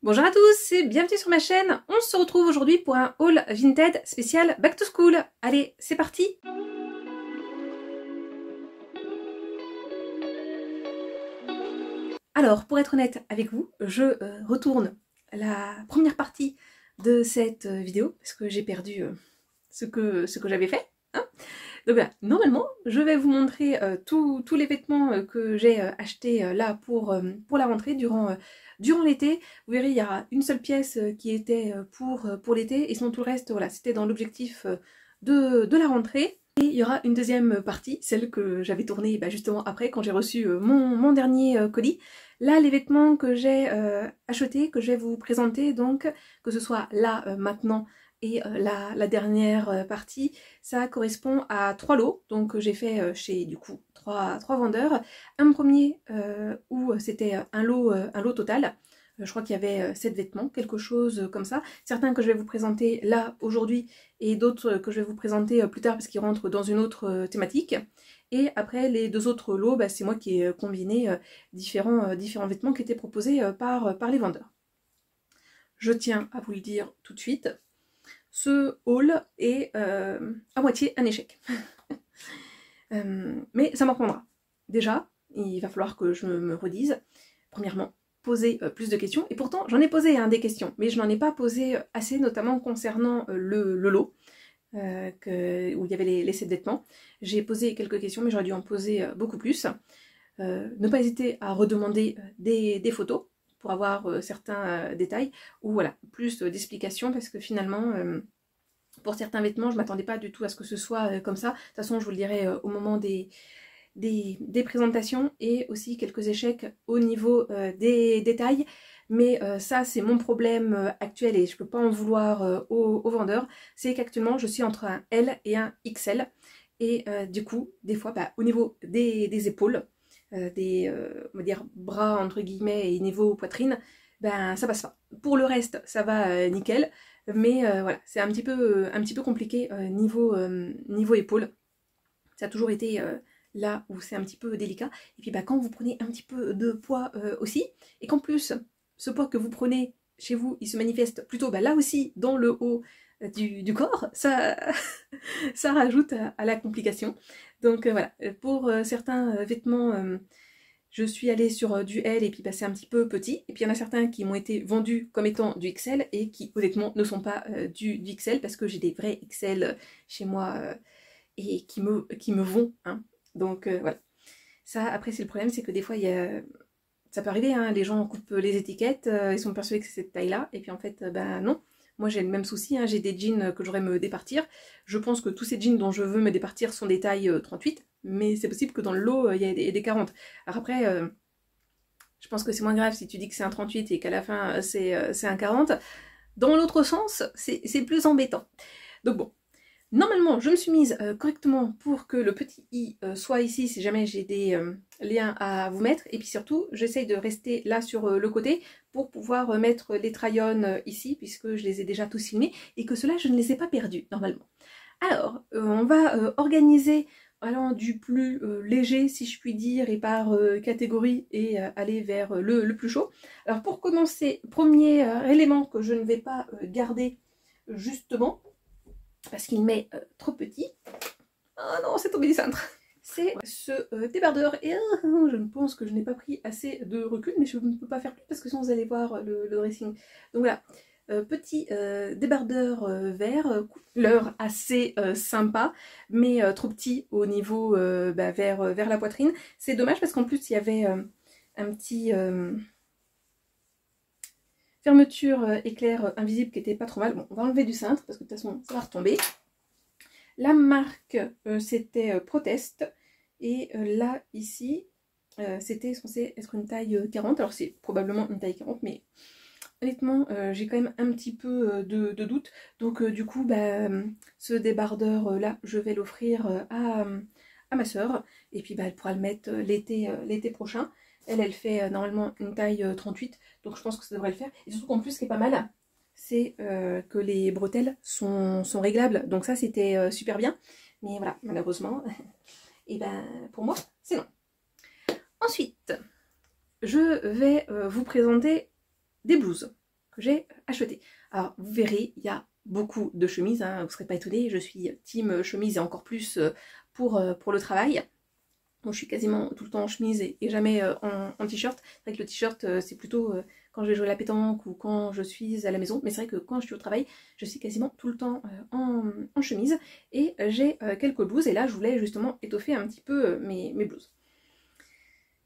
Bonjour à tous et bienvenue sur ma chaîne. On se retrouve aujourd'hui pour un haul Vinted spécial Back to School. Allez, c'est parti! Alors, pour être honnête avec vous, je retourne la première partie de cette vidéo parce que j'ai perdu ce que j'avais fait. Hein. Donc voilà, normalement, je vais vous montrer tous les vêtements que j'ai achetés là pour la rentrée durant l'été. Vous verrez, il y a une seule pièce qui était pour l'été et sinon tout le reste, voilà, c'était dans l'objectif de la rentrée. Et il y aura une deuxième partie, celle que j'avais tournée justement après, quand j'ai reçu mon dernier colis. Là, les vêtements que j'ai achetés, que je vais vous présenter, donc, que ce soit là, maintenant, et la dernière partie, ça correspond à 3 lots. Donc j'ai fait chez du coup 3 vendeurs. Un premier où c'était un lot total. Je crois qu'il y avait 7 vêtements, quelque chose comme ça. Certains que je vais vous présenter là aujourd'hui et d'autres que je vais vous présenter plus tard parce qu'ils rentrent dans une autre thématique. Et après les deux autres lots, c'est moi qui ai combiné différents vêtements qui étaient proposés par les vendeurs. Je tiens à vous le dire tout de suite, ce haul est à moitié un échec. Mais ça m'apprendra. Déjà, il va falloir que je me redise. Premièrement, poser plus de questions. Et pourtant, j'en ai posé des questions, mais je n'en ai pas posé assez, notamment concernant le lot. Où il y avait les 7 vêtements. J'ai posé quelques questions, mais j'aurais dû en poser beaucoup plus. Ne pas hésiter à redemander des photos pour avoir certains détails, ou voilà, plus d'explications, parce que finalement, pour certains vêtements, je ne m'attendais pas du tout à ce que ce soit comme ça. De toute façon, je vous le dirai au moment des présentations, et aussi quelques échecs au niveau des détails. Mais ça, c'est mon problème actuel et je ne peux pas en vouloir aux vendeurs. C'est qu'actuellement, je suis entre un L et un XL. Et du coup, des fois, au niveau des épaules, on va dire bras entre guillemets et niveau poitrine, ça passe pas. Pour le reste, ça va nickel. Mais voilà, c'est un petit peu compliqué niveau épaule. Ça a toujours été là où c'est un petit peu délicat. Et puis quand vous prenez un petit peu de poids aussi, et qu'en plus, ce poids que vous prenez chez vous, il se manifeste plutôt là aussi dans le haut du corps, ça, ça rajoute à la complication. Donc voilà, pour certains vêtements, je suis allée sur du L et puis c'est un petit peu petit. Et puis il y en a certains qui m'ont été vendus comme étant du XL et qui honnêtement ne sont pas du XL, parce que j'ai des vrais XL chez moi et qui me vont. Hein. Donc voilà. Ça, après, c'est le problème, c'est que des fois, ça peut arriver, hein, les gens coupent les étiquettes, ils sont persuadés que c'est cette taille-là, et puis en fait, non. Moi, j'ai le même souci, hein, j'ai des jeans que j'aurais me départir. Je pense que tous ces jeans dont je veux me départir sont des tailles 38, mais c'est possible que dans le lot, il y ait des 40. Alors après, je pense que c'est moins grave si tu dis que c'est un 38 et qu'à la fin, c'est un 40. Dans l'autre sens, c'est plus embêtant. Donc bon. Normalement, je me suis mise correctement pour que le petit i soit ici si jamais j'ai des liens à vous mettre. Et puis surtout, j'essaye de rester là sur le côté pour pouvoir mettre les try-on ici, puisque je les ai déjà tous filmés et que ceux-là, je ne les ai pas perdus normalement. Alors, on va organiser allant du plus léger, si je puis dire, et par catégorie, et aller vers le plus chaud. Alors pour commencer, premier élément que je ne vais pas garder justement, parce qu'il m'est trop petit. Oh non, c'est tombé du cintre. C'est ce débardeur. Et je ne pense que je n'ai pas pris assez de recul, mais je ne peux pas faire plus parce que sinon vous allez voir le dressing. Donc voilà, petit débardeur vert, couleur assez sympa, mais trop petit au niveau vers la poitrine. C'est dommage parce qu'en plus il y avait un petit... fermeture éclair invisible qui était pas trop mal. Bon, on va enlever du cintre parce que de toute façon ça va retomber. La marque c'était Protest, et là ici c'était censé être une taille 40. Alors c'est probablement une taille 40, mais honnêtement j'ai quand même un petit peu de doute. Donc du coup ce débardeur là je vais l'offrir à ma soeur, et puis elle pourra le mettre l'été prochain. Elle fait normalement une taille 38, donc je pense que ça devrait le faire. Et surtout qu'en plus, ce qui est pas mal, c'est que les bretelles sont réglables. Donc ça, c'était super bien. Mais voilà, malheureusement, et pour moi, c'est non. Ensuite, je vais vous présenter des blouses. que j'ai acheté. Alors vous verrez, il y a beaucoup de chemises, hein, vous ne serez pas étonnés, je suis team chemise et encore plus pour le travail. Bon, je suis quasiment tout le temps en chemise et jamais en t-shirt. C'est vrai que le t-shirt c'est plutôt quand je vais jouer à la pétanque ou quand je suis à la maison, mais c'est vrai que quand je suis au travail, je suis quasiment tout le temps en chemise et j'ai quelques blouses et là je voulais justement étoffer un petit peu mes blouses.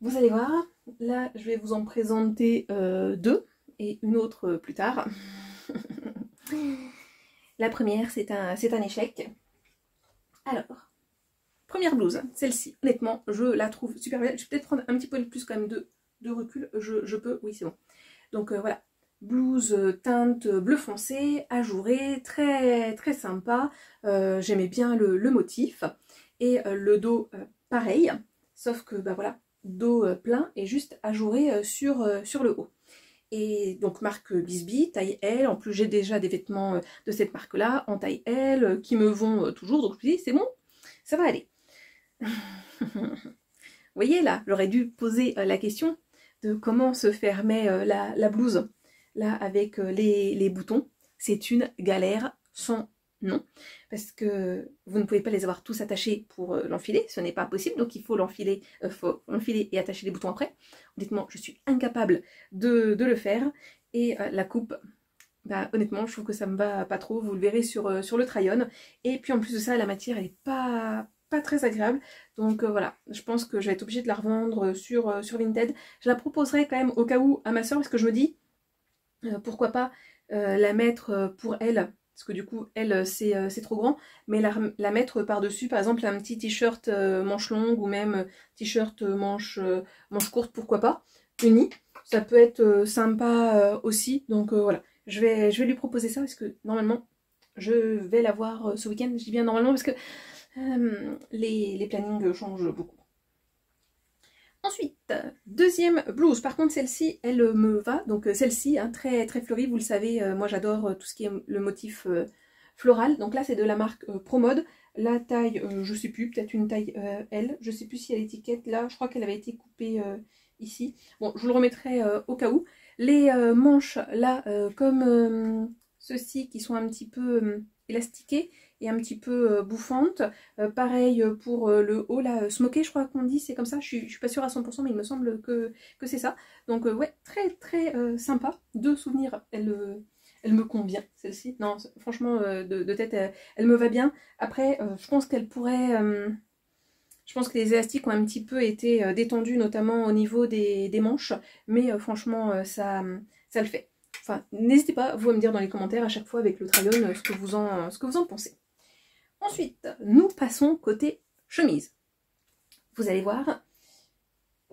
Vous allez voir, là je vais vous en présenter deux et une autre plus tard. La première c'est un échec. Alors, première blouse, celle-ci, honnêtement, je la trouve super belle. Je vais peut-être prendre un petit peu plus quand même de recul, je peux, oui c'est bon. Donc voilà, blouse teinte bleu foncé, ajourée, très très sympa. J'aimais bien le motif. Et le dos, pareil, sauf que bah voilà, dos plein et juste ajouré sur le haut. Et donc marque Bisbee, taille L, en plus j'ai déjà des vêtements de cette marque-là, en taille L, qui me vont toujours, donc je me dis c'est bon, ça va aller. Vous voyez là, j'aurais dû poser la question de comment se fermait la blouse, là avec les boutons. C'est une galère sans nom, parce que vous ne pouvez pas les avoir tous attachés pour l'enfiler, ce n'est pas possible, donc il faut l'enfiler et attacher les boutons après. Honnêtement, je suis incapable de le faire, et la coupe, bah, honnêtement, je trouve que ça me va pas trop, vous le verrez sur le try-on, et puis en plus de ça, la matière elle est pas très agréable, donc voilà, je pense que je vais être obligée de la revendre sur Vinted. Je la proposerai quand même au cas où à ma soeur, parce que je me dis, pourquoi pas la mettre pour elle, parce que du coup, elle, c'est trop grand, mais la mettre par-dessus, par exemple, un petit t-shirt manche longue, ou même t-shirt manche courte, pourquoi pas, uni. Ça peut être sympa aussi, donc voilà. Je vais lui proposer ça, parce que normalement, je vais la voir ce week-end. Je dis bien normalement, parce que les plannings changent beaucoup. Ensuite, deuxième blouse, par contre celle-ci, elle me va, donc celle-ci, hein, très, très fleurie, vous le savez, moi j'adore tout ce qui est le motif floral, donc là c'est de la marque ProMode, la taille, je sais plus, peut-être une taille L, je sais plus si y a l'étiquette là, je crois qu'elle avait été coupée ici, bon je vous le remettrai au cas où. Les manches là, comme ceux-ci qui sont un petit peu élastiquées, et un petit peu bouffante. Pareil pour le haut, là, smoké, je crois qu'on dit, c'est comme ça. Je suis pas sûre à 100%, mais il me semble que c'est ça. Donc ouais, très très sympa. Deux souvenirs, elle me convient, celle-ci. Non, franchement, de tête, elle me va bien. Après, je pense qu'elle pourrait... je pense que les élastiques ont un petit peu été détendus, notamment au niveau des manches. Mais franchement, ça le fait. Enfin, n'hésitez pas, vous, à me dire dans les commentaires à chaque fois avec le try-on ce que vous en pensez. Ensuite, nous passons côté chemise. Vous allez voir,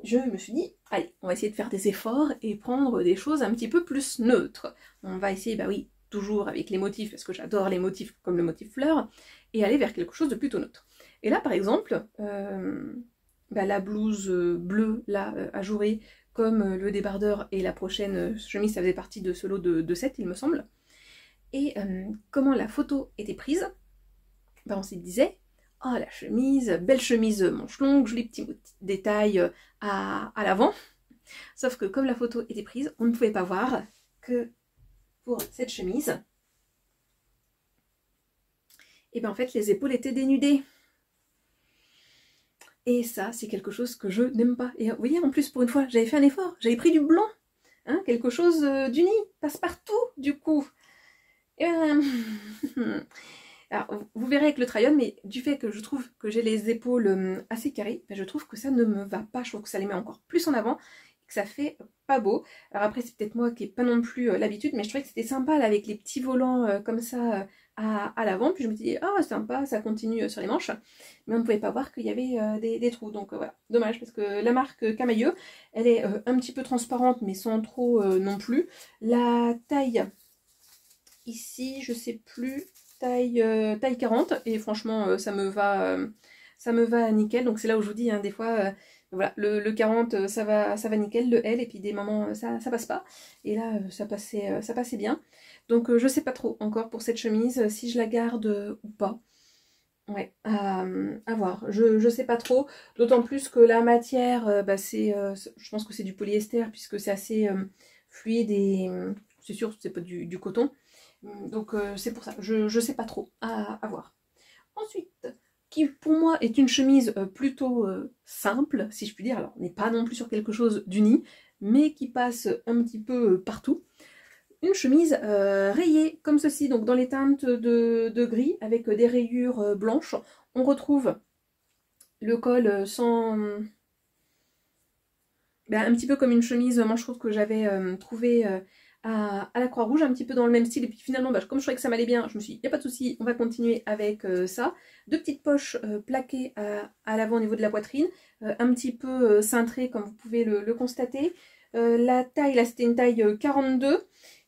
je me suis dit, allez, on va essayer de faire des efforts et prendre des choses un petit peu plus neutres. On va essayer, bah oui, toujours avec les motifs, parce que j'adore les motifs comme le motif fleur, et aller vers quelque chose de plutôt neutre. Et là, par exemple, bah, la blouse bleue, là, ajourée, comme le débardeur et la prochaine chemise, ça faisait partie de ce lot de 7, il me semble. Et comment la photo était prise, bah on se disait, oh la chemise, belle chemise manche longue, joli petit détail à l'avant. Sauf que comme la photo était prise, on ne pouvait pas voir que pour cette chemise, et bien en fait les épaules étaient dénudées. Et ça, c'est quelque chose que je n'aime pas. Et vous voyez, en plus, pour une fois, j'avais fait un effort, j'avais pris du blanc, hein, quelque chose d'uni, passe-partout, du coup. Et alors, vous verrez avec le try-on, mais du fait que je trouve que j'ai les épaules assez carrées, ben je trouve que ça ne me va pas. Je trouve que ça les met encore plus en avant et que ça fait pas beau. Alors après, c'est peut-être moi qui n'ai pas non plus l'habitude, mais je trouvais que c'était sympa là, avec les petits volants comme ça à l'avant. Puis je me dis, ah sympa, ça continue sur les manches. Mais on ne pouvait pas voir qu'il y avait des trous. Donc voilà, dommage, parce que la marque Camailleux, elle est un petit peu transparente, mais sans trop non plus. La taille, ici, je sais plus... taille 40 et franchement ça me va nickel. Donc c'est là où je vous dis, hein, des fois voilà, le 40 ça va nickel, le L, et puis des moments ça passe pas, et là ça passait bien. Donc je sais pas trop encore pour cette chemise si je la garde ou pas. Ouais, à voir, je sais pas trop, d'autant plus que la matière, bah, je pense que c'est du polyester, puisque c'est assez fluide et c'est sûr c'est pas du coton. Donc c'est pour ça, je sais pas trop à voir. Ensuite, qui pour moi est une chemise plutôt simple, si je puis dire, alors on n'est pas non plus sur quelque chose d'uni, mais qui passe un petit peu partout. Une chemise rayée comme ceci, donc dans les teintes de gris, avec des rayures blanches. On retrouve le col sans... Ben, un petit peu comme une chemise manche courte que j'avais trouvée à la Croix-Rouge, un petit peu dans le même style. Et puis finalement, bah, comme je trouvais que ça m'allait bien, je me suis dit, il n'y a pas de souci, on va continuer avec ça. Deux petites poches plaquées à l'avant au niveau de la poitrine, un petit peu cintrées comme vous pouvez le constater. La taille, là c'était une taille 42.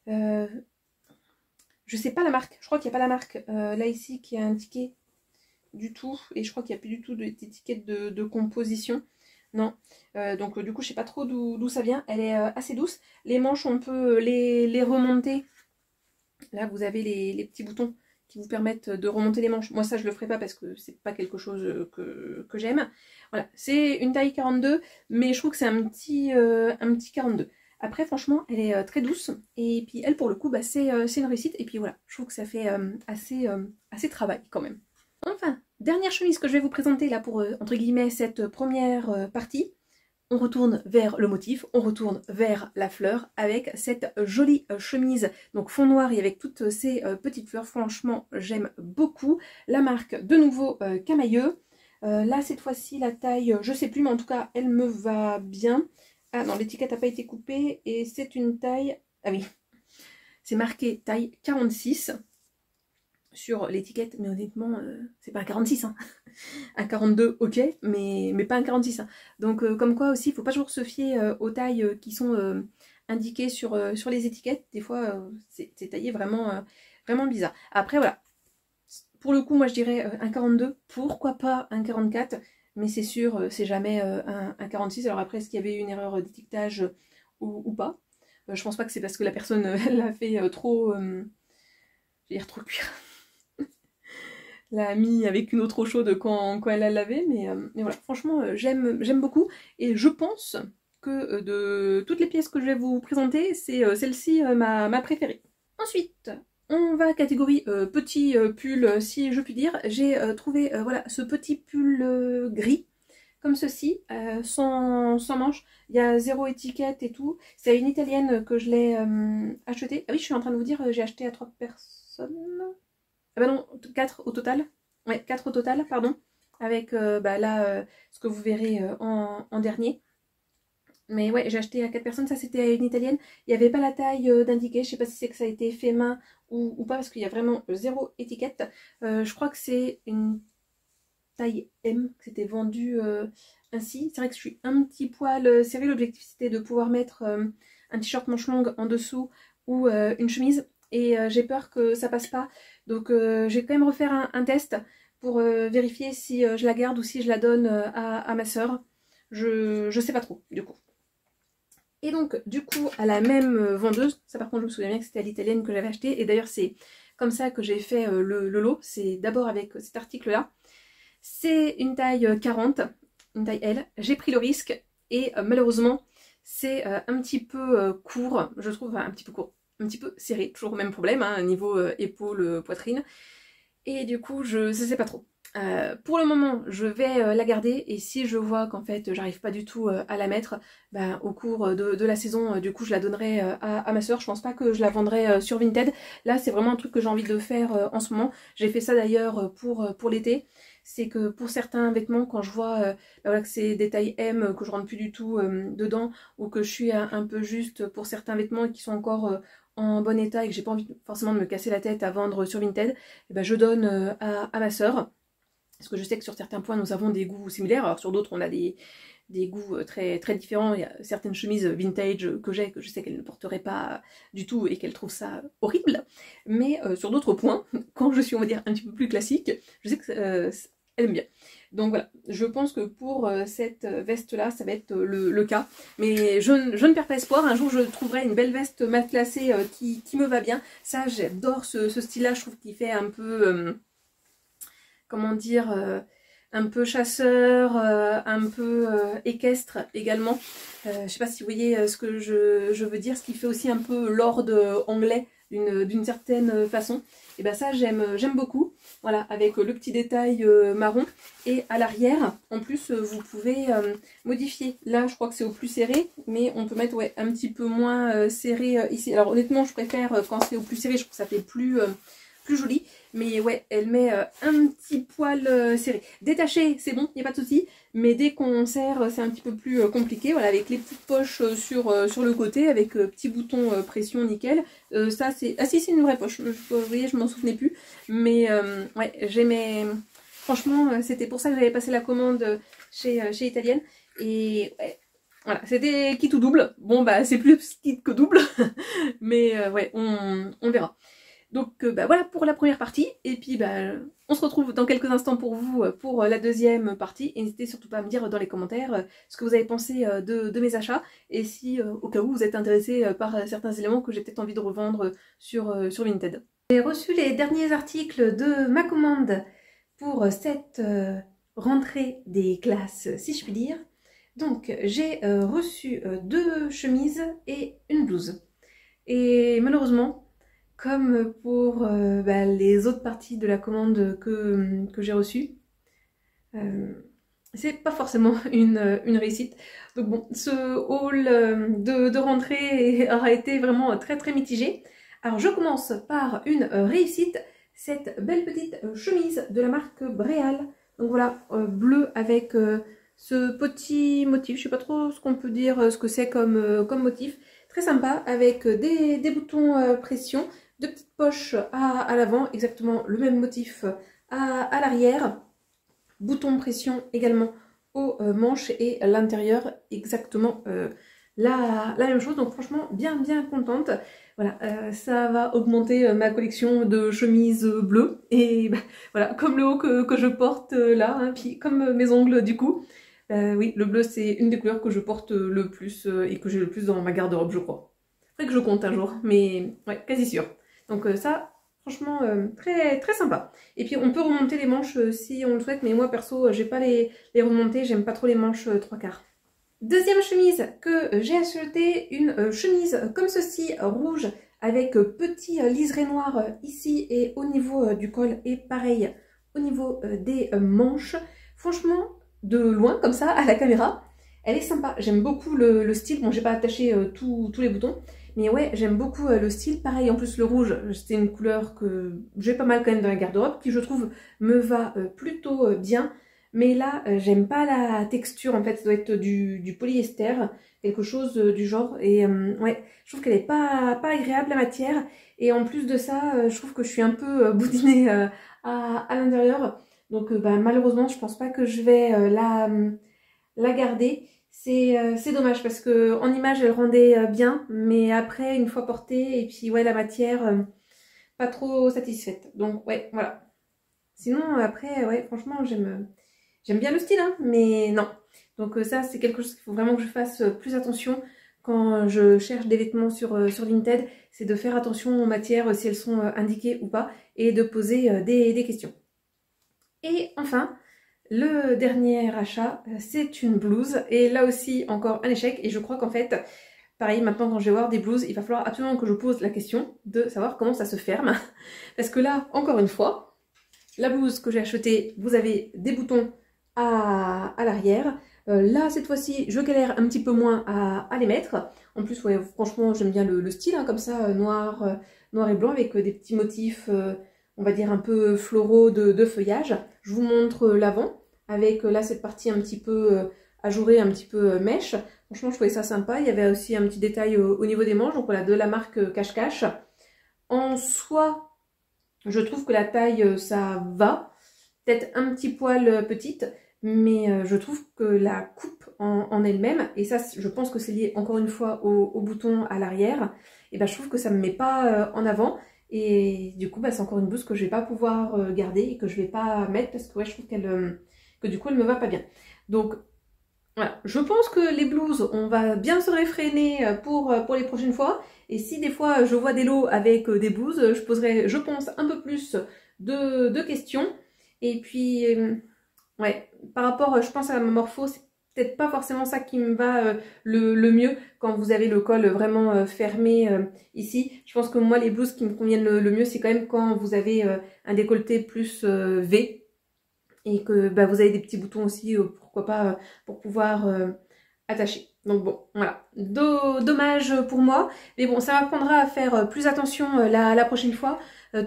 Je sais pas la marque, je crois qu'il n'y a pas la marque là ici qui est indiquée du tout. Et je crois qu'il n'y a plus du tout d'étiquette de composition. Non, donc du coup je sais pas trop d'où ça vient, elle est assez douce. Les manches on peut les remonter. Là vous avez les petits boutons qui vous permettent de remonter les manches. Moi ça je le ferai pas parce que c'est pas quelque chose que j'aime. Voilà, c'est une taille 42, mais je trouve que c'est un petit 42. Après franchement elle est très douce, et puis elle pour le coup bah, c'est une réussite, et puis voilà, je trouve que ça fait assez travail quand même. Enfin, dernière chemise que je vais vous présenter là pour, entre guillemets, cette première partie. On retourne vers le motif, on retourne vers la fleur avec cette jolie chemise, donc fond noir et avec toutes ces petites fleurs. Franchement, j'aime beaucoup. La marque, de nouveau, Camailleux. Là, cette fois-ci, la taille, je sais plus, mais en tout cas, elle me va bien. Ah non, l'étiquette n'a pas été coupée et c'est une taille... Ah oui, c'est marqué taille 46. Sur l'étiquette, mais honnêtement, c'est pas un 46, hein. Un 42, ok, mais pas un 46. Hein. Donc, comme quoi aussi, il faut pas toujours se fier aux tailles qui sont indiquées sur les étiquettes. Des fois, c'est taillé vraiment, vraiment bizarre. Après, voilà. Pour le coup, moi, je dirais un 42. Pourquoi pas un 44? Mais c'est sûr, c'est jamais un 46. Alors après, est-ce qu'il y avait une erreur d'étiquetage ou pas? Je pense pas que c'est parce que la personne l'a fait trop... je vais dire trop cuire. L'a mis avec une eau trop chaude quand elle l'a lavé, mais voilà, franchement j'aime beaucoup, et je pense que de toutes les pièces que je vais vous présenter, c'est celle-ci ma préférée. Ensuite, on va catégorie petit pull, si je puis dire. J'ai trouvé voilà, ce petit pull gris, comme ceci, sans manches, il y a zéro étiquette et tout. C'est une italienne que je l'ai acheté. Ah oui, je suis en train de vous dire, j'ai acheté à 3 personnes. Ah bah non, 4 au total. Ouais, 4 au total, pardon. Avec bah là, ce que vous verrez en dernier. Mais ouais, j'ai acheté à 4 personnes, ça c'était une italienne. Il n'y avait pas la taille d'indiquée, je sais pas si c'est que ça a été fait main ou pas, parce qu'il y a vraiment zéro étiquette. Je crois que c'est une taille M, que c'était vendu ainsi. C'est vrai que je suis un petit poil serrée, l'objectif c'était de pouvoir mettre un t-shirt manche longue en dessous ou une chemise. Et j'ai peur que ça passe pas. Donc je vais quand même refaire un test pour vérifier si je la garde ou si je la donne à ma soeur. Je sais pas trop du coup. Et donc du coup à la même vendeuse, ça par contre je me souviens bien que c'était à l'italienne que j'avais acheté. Et d'ailleurs c'est comme ça que j'ai fait le lot. C'est d'abord avec cet article là. C'est une taille 40, une taille L. J'ai pris le risque et malheureusement c'est un petit peu court. Je trouve enfin, un petit peu court. Un petit peu serré, toujours le même problème, hein, niveau épaule, poitrine. Et du coup, je sais pas trop. Pour le moment, je vais la garder, et si je vois qu'en fait, j'arrive pas du tout à la mettre, bah, au cours de la saison, du coup, je la donnerai à ma soeur. Je pense pas que je la vendrai sur Vinted. Là, c'est vraiment un truc que j'ai envie de faire en ce moment. J'ai fait ça d'ailleurs pour l'été. C'est que pour certains vêtements, quand je vois bah voilà, que c'est des tailles M, que je rentre plus du tout dedans, ou que je suis un peu juste pour certains vêtements qui sont encore en bon état et que j'ai pas envie forcément de me casser la tête à vendre sur Vinted, et ben je donne à ma soeur. Parce que je sais que sur certains points nous avons des goûts similaires, alors sur d'autres on a des goûts très, très différents. Il y a certaines chemises vintage que je sais qu'elle ne porterait pas du tout et qu'elle trouve ça horrible. Mais sur d'autres points, quand je suis on va dire un petit peu plus classique, je sais que elle aime bien. Donc voilà, je pense que pour cette veste-là, ça va être le cas. Mais je ne perds pas espoir. Un jour, je trouverai une belle veste mal classée qui me va bien. Ça, j'adore ce style-là. Je trouve qu'il fait un peu... comment dire un peu chasseur, un peu équestre également. Je sais pas si vous voyez ce que je veux dire, ce qui fait aussi un peu lord anglais d'une certaine façon. Et ben ça j'aime beaucoup, voilà, avec le petit détail marron. Et à l'arrière, en plus vous pouvez modifier. Là je crois que c'est au plus serré, mais on peut mettre ouais, un petit peu moins serré ici. Alors honnêtement je préfère quand c'est au plus serré, je trouve que ça fait plus joli. Mais ouais, elle met un petit poil serré. Détaché, c'est bon, il n'y a pas de souci. Mais dès qu'on serre, c'est un petit peu plus compliqué. Voilà, avec les petites poches sur le côté, avec petit bouton pression nickel. Ça, c'est... Ah si, c'est une vraie poche. Vous voyez, je m'en souvenais plus. Mais ouais, j'aimais... Franchement, c'était pour ça que j'avais passé la commande chez Italienne. Et ouais, voilà, c'était kit ou double. Bon, bah, c'est plus kit que double. Mais ouais, on verra. Donc bah, voilà pour la première partie, et puis bah, on se retrouve dans quelques instants pour vous pour la deuxième partie. Et n'hésitez surtout pas à me dire dans les commentaires ce que vous avez pensé de mes achats, et si au cas où vous êtes intéressé par certains éléments que j'ai peut-être envie de revendre sur Vinted. J'ai reçu les derniers articles de ma commande pour cette rentrée des classes, si je puis dire. Donc j'ai reçu 2 chemises et une blouse. Et malheureusement, comme pour bah, les autres parties de la commande que j'ai reçue, c'est pas forcément une réussite. Donc bon, ce haul de rentrée aura été vraiment très très mitigé. Alors je commence par une réussite, cette belle petite chemise de la marque Bréal. Donc voilà, bleu avec ce petit motif, je sais pas trop ce qu'on peut dire, ce que c'est comme motif. Très sympa, avec des boutons pression, 2 petites poches à l'avant, exactement le même motif à l'arrière. Bouton pression également aux manches, et à l'intérieur exactement la même chose. Donc franchement bien contente. Voilà, ça va augmenter ma collection de chemises bleues. Et bah, voilà, comme le haut que je porte là, hein, puis comme mes ongles du coup. Oui, le bleu c'est une des couleurs que je porte le plus et que j'ai le plus dans ma garde-robe, je crois. Faudrait que je compte un jour, mais ouais, quasi sûr. Donc ça, franchement, très très sympa. Et puis on peut remonter les manches si on le souhaite, mais moi perso, j'ai pas les remonter, j'aime pas trop les manches 3/4. Deuxième chemise que j'ai acheté, une chemise comme ceci, rouge, avec petit liseré noir ici et au niveau du col, et pareil au niveau des manches. Franchement, de loin comme ça à la caméra, elle est sympa. J'aime beaucoup le style. Bon, j'ai pas attaché tous les boutons, mais ouais, j'aime beaucoup le style. Pareil, en plus le rouge, c'est une couleur que j'ai pas mal quand même dans la garde-robe, qui je trouve me va plutôt bien. Mais là, j'aime pas la texture, en fait, ça doit être du polyester, quelque chose du genre. Et ouais, je trouve qu'elle est pas agréable la matière. Et en plus de ça, je trouve que je suis un peu boudinée à l'intérieur. Donc bah, malheureusement, je pense pas que je vais la garder. C'est dommage parce que en image, elle rendait bien. Mais après, une fois portée, et puis ouais, la matière, pas trop satisfaite. Donc ouais, voilà. Sinon, après, ouais, franchement, j'aime bien le style, hein, mais non. Donc ça, c'est quelque chose qu'il faut vraiment que je fasse plus attention quand je cherche des vêtements sur Vinted. C'est de faire attention aux matières, si elles sont indiquées ou pas, et de poser des questions. Et enfin, le dernier achat, c'est une blouse. Et là aussi, encore un échec. Et je crois qu'en fait, pareil, maintenant quand je vais voir des blouses, il va falloir absolument que je pose la question de savoir comment ça se ferme. Parce que là, encore une fois, la blouse que j'ai achetée, vous avez des boutons à l'arrière. Là, cette fois-ci, je galère un petit peu moins à les mettre. En plus, ouais, franchement, j'aime bien le style, hein, comme ça, noir et blanc, avec des petits motifs, on va dire, un peu floraux de feuillage. Je vous montre l'avant, avec là, cette partie un petit peu ajourée, un petit peu mèche. Franchement, je trouvais ça sympa. Il y avait aussi un petit détail au niveau des manches, donc voilà, de la marque Cache-Cache. En soi, je trouve que la taille, ça va. Peut-être un petit poil petite, mais je trouve que la coupe en elle-même, et ça, je pense que c'est lié encore une fois au bouton à l'arrière, et ben je trouve que ça me met pas en avant. Et du coup, bah, c'est encore une blouse que je vais pas pouvoir garder et que je vais pas mettre parce que ouais, je trouve que du coup, elle me va pas bien. Donc, voilà. Je pense que les blouses, on va bien se réfréner pour les prochaines fois. Et si des fois je vois des lots avec des blouses, je poserai, je pense, un peu plus de questions. Et puis, Ouais, par rapport, je pense à ma morpho, c'est peut-être pas forcément ça qui me va le mieux quand vous avez le col vraiment fermé ici. Je pense que moi, les blouses qui me conviennent le mieux, c'est quand même quand vous avez un décolleté plus V et que bah, vous avez des petits boutons aussi, pourquoi pas, pour pouvoir attacher. Donc bon, voilà. Dommage pour moi, mais bon, ça m'apprendra à faire plus attention la prochaine fois.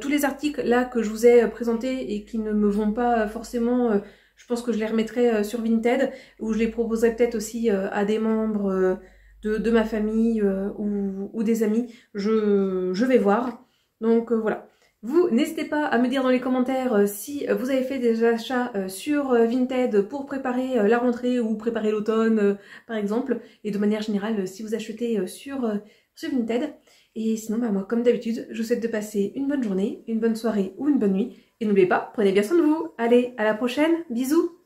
Tous les articles là que je vous ai présentés et qui ne me vont pas forcément, je pense que je les remettrai sur Vinted, ou je les proposerai peut-être aussi à des membres de ma famille ou des amis. Je vais voir. Donc voilà. Vous, n'hésitez pas à me dire dans les commentaires si vous avez fait des achats sur Vinted pour préparer la rentrée ou préparer l'automne par exemple. Et de manière générale, si vous achetez sur Vinted. Et sinon, bah, moi, comme d'habitude, je vous souhaite de passer une bonne journée, une bonne soirée ou une bonne nuit. Et n'oubliez pas, prenez bien soin de vous. Allez, à la prochaine, bisous!